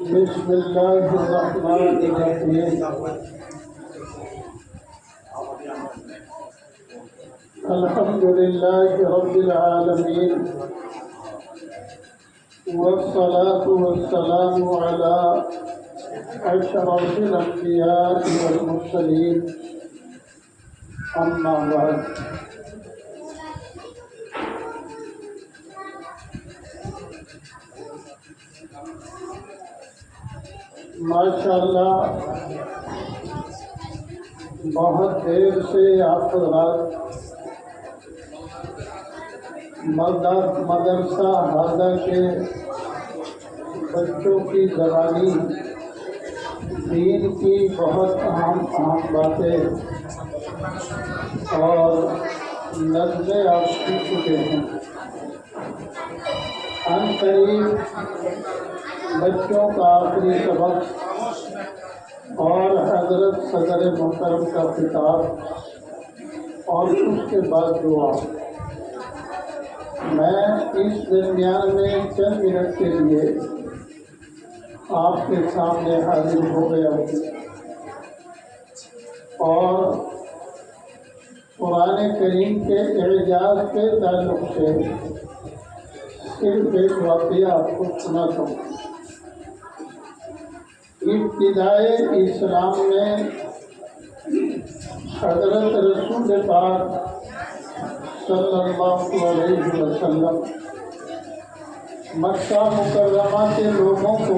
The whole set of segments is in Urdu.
بسم اللہ الرحمن الرحیم الحمد للہ رب العالمین والصلاة والسلام على أشرف الأنبياء والمرسلين أما بعد ماشاءاللہ بہت دیر سے آپ حضرات مدرسہ ہادہ کے بچوں کی زبانی دین کی بہت اہم باتیں اور نظمیں آپ سن چکے ہیں۔ ان قریب بچوں کا آخری سبق اور حضرت صدر محترم کا خطاب اور اس کے بعد دعا۔ میں اس درمیان میں چند منٹ کے لیے آپ کے سامنے حاضر ہو گیا ہوں اور قرآن کریم کے اعجاز کے تعلق سے صرف ایک واقعہ آپ کو سناتا ہوں۔ ابتدائے اسلام میں حضرت رسول پاک صلی اللہ علیہ وسلم مکہ مکرمہ کے لوگوں کو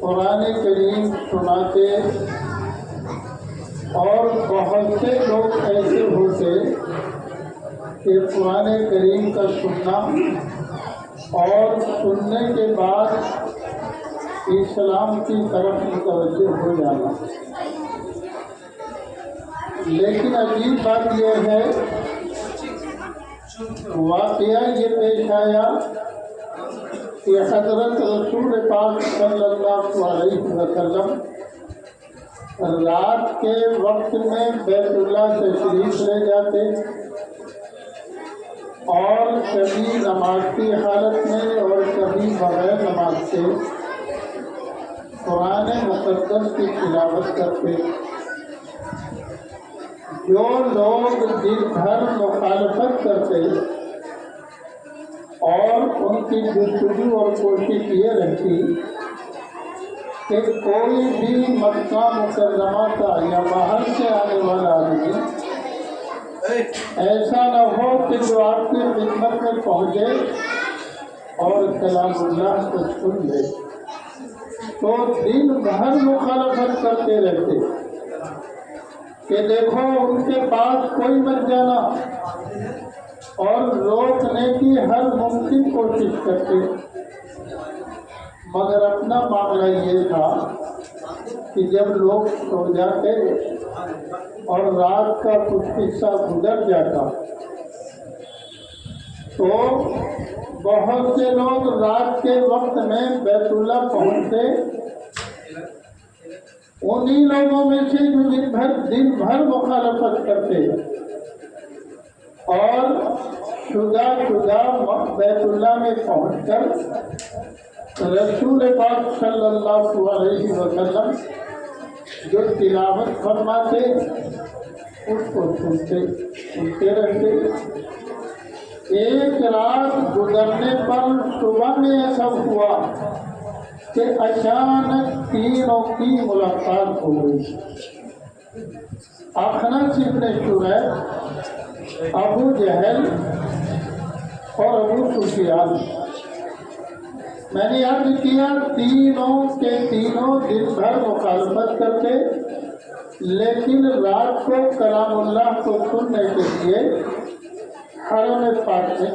قرآن کریم سناتے اور بہت سے لوگ ایسے ہوتے کہ قرآن کریم کا سننا اور سننے کے بعد اسلام کی طرف متوجہ ہو جانا۔ لیکن عجیب بات یہ ہے، واقعہ یہ پیش آیا کہ حضرت رسول پاک صلی اللہ علیہ وسلم رات کے وقت میں بیت اللہ تشریف لے جاتے اور کبھی نماز کی حالت میں اور کبھی بغیر نماز کے قرآن مقدس کی تلاوت کرتے۔ جو لوگ دن بھر مخالفت کرتے اور ان کی جستجو اور کوشش یہ رہتی کہ کوئی بھی مکہ مکرمہ کا یا باہر سے آنے والا آدمی ایسا نہ ہو کہ جو آپ کی خدمت میں پہنچے اور کلام اللہ کو سن لے، تو دن بھر مخالفت کرتے رہتے کہ دیکھو ان کے پاس کوئی مت جانا، اور روکنے کی ہر ممکن کوشش کرتے۔ مگر اپنا معاملہ یہ تھا کہ جب لوگ سو جاتے اور رات کا کچھ حصہ گزر جاتا تو بہت سے لوگ رات کے وقت میں بیت اللہ پہنچتے۔ انہی لوگوں میں سے جو دن بھر مخالفت کرتے اور شدہ بیت اللہ میں پہنچ کر رسول پاک صلی اللہ علیہ وسلم جو تلاوت فرماتے اس کو سنتے رہتے۔ ایک رات گزرنے پر صبح میں ایسا ہوا کہ اچانک تینوں کی ملاقات ہو گئی۔ اخنس بن شریح، ابو جہل اور ابو سفیان۔ میں نے عرض کیا تینوں کے تینوں دن بھر مخالفت کرتے، لیکن رات کو کلام اللہ کو سننے کے لیے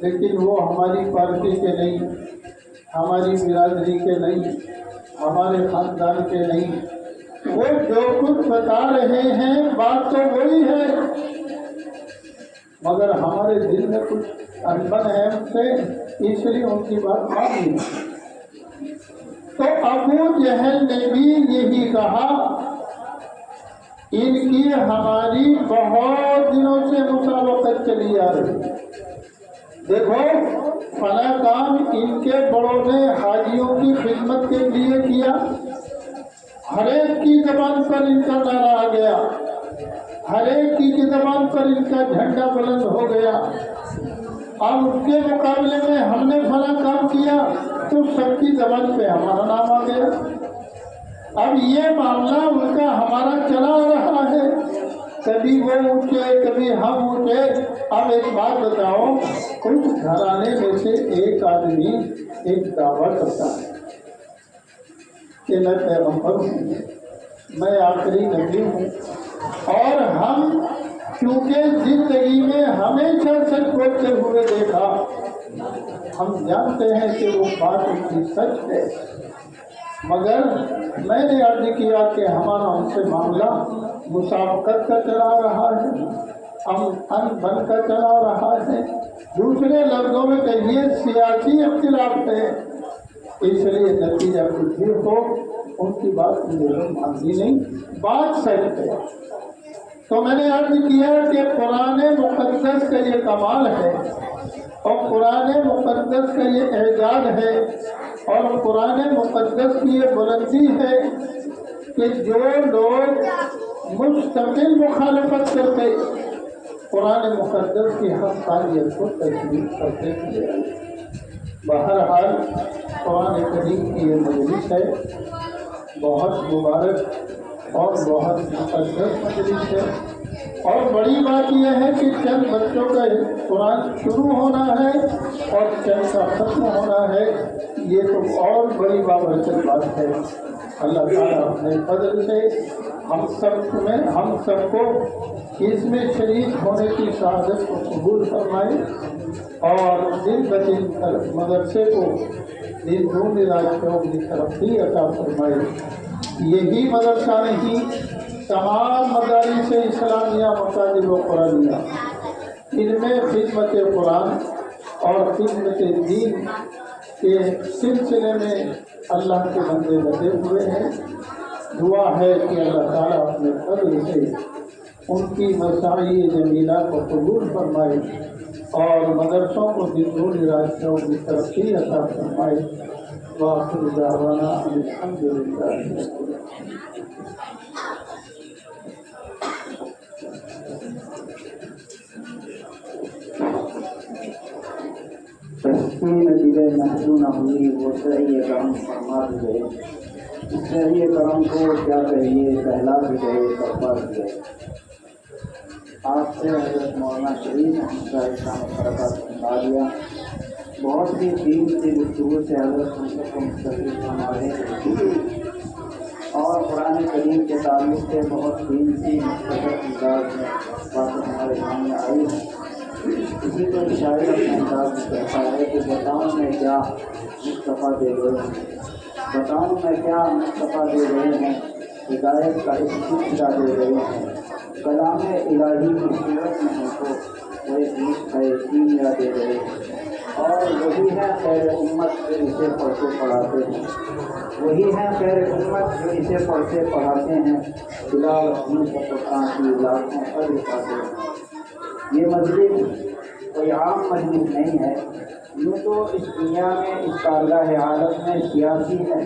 لیکن وہ ہماری پارٹی کے نہیں، ہماری برادری کے نہیں، ہمارے خاندان کے نہیں۔ وہ جو کچھ بتا رہے ہیں بات تو وہی ہے، مگر ہمارے دل میں کچھ انبن ہے ان سے، اس لیے ان کی بات مان لی۔ تو ابو جہل نے بھی یہی کہا، ان کی ہماری بہت دنوں سے مسابقت چلی آ رہی۔ دیکھو فلاں کام ان کے بڑوں نے حاجیوں کی خدمت کے لیے کیا، ہر ایک کی زبان پر ان کا نعرہ آ گیا، ہر ایک کی زبان پر ان کا جھنڈا بلند ہو گیا۔ اب اس کے مقابلے میں ہم نے فلاں کام کیا تو سب کی زبان پہ ہمارا نام آ گیا۔ اب یہ معاملہ ان کا ہمارا چلا آ رہا ہے، کبھی وہ اونچے کبھی ہم اونچے۔ اب ایک بات بتاؤ، اس گھرانے میں سے ایک آدمی ایک دعویٰ کرتا ہے کہ میں پیغمبر ہوں، میں آخری نبی ہوں، اور ہم چونکہ زندگی میں ہمیشہ سچ بولتے ہوئے دیکھا، ہم جانتے ہیں کہ وہ بات ان کی سچ ہے، مگر میں نے عرض کیا کہ ہمارا ان سے معاملہ مسابقت کا چلا رہا ہے، ان بن کا چلا رہا ہے، دوسرے لفظوں میں کہیے سیاسی اختلاف ہے، اس لیے نتیجہ کچھ بھی ہو ان کی بات مجھے ماننی نہیں، بات سچ ہے۔ تو میں نے عرض کیا کہ قرآن مقدس کا یہ کمال ہے، اور قرآن مقدس کا یہ اعجاز ہے، اور قرآن مقدس کی یہ بلندی ہے کہ جو لوگ مستقل مخالفت کرتے قرآن مقدس کی حقانیت کو تسلیم کرتے تھے۔ بہرحال قرآن کریم کی یہ مجلس ہے، بہت مبارک اور بہت مقدس مجلس ہے، اور بڑی بات یہ ہے کہ چند بچوں کا قرآن شروع ہونا ہے اور چند کا ختم ہونا ہے، یہ تو اور بڑی بابرکت بات ہے۔ اللہ تعالیٰ اپنے فضل سے ہم سب کو اس میں شریک ہونے کی سعادت کو قبول فرمائے، اور دن بدن مدرسے کو دن دون راستوں کی ترقی عطا فرمائے۔ یہی مدرسہ نہیں، تمام مدارس اسلامیہ مکاتب و قرآنیہ، ان میں خدمت قرآن اور خدمت دین کے سلسلے میں اللہ کے بندے لگے ہوئے ہیں۔ دعا ہے کہ اللہ تعالیٰ اپنے فضل سے ان کی مساعی جمیلہ کو قبول فرمائے، اور مدرسوں کو دین راستوں کی ترقی عطا فرمائے۔ وآخر دعوانا الحمد للہ۔ تسکین دل محزون ہوئی وہ سعی کرم فرما دیے، سعی کرم کو کیا کہیے کہلا بھی گئے کربا بھی گئے۔ آپ سے حضرت مولانا شریف احمد صاحب برکات فرما دیا، بہت ہی دین سے گفتگو سے حضرت ہم سب کو مستقل فرما دیں، اور قرآن کریم کے تعلق سے بہت دین سی مستقل انداز میں باتیں ہمارے سامنے آئی ہیں۔ اسی کو شاعر اپنے انداز میں کہتا ہے کہ بتاؤں میں کیا مصطفیٰ دے گئے ہیں، بتاؤں میں کیا مصطفیٰ دے گئے ہیں، ہدایت کا ایک سلسلہ دے گئے ہیں، کلام الہی کی صورت میں ہم کو وہ ایک عشق ہے کیمیا دے گئے ہیں، اور وہی ہے خیر امت جو اسے پڑھتے پڑھاتے ہیں، وہی ہے خیر امت جو اسے پڑھتے پڑھاتے ہیں، بلال اپنی سفرتاں کی لاکھوں پر پاتے ہیں۔ یہ مجلس کوئی عام مجلس نہیں ہے، یوں تو اس دنیا میں اس کارگاہ عالم میں سیاسی ہے،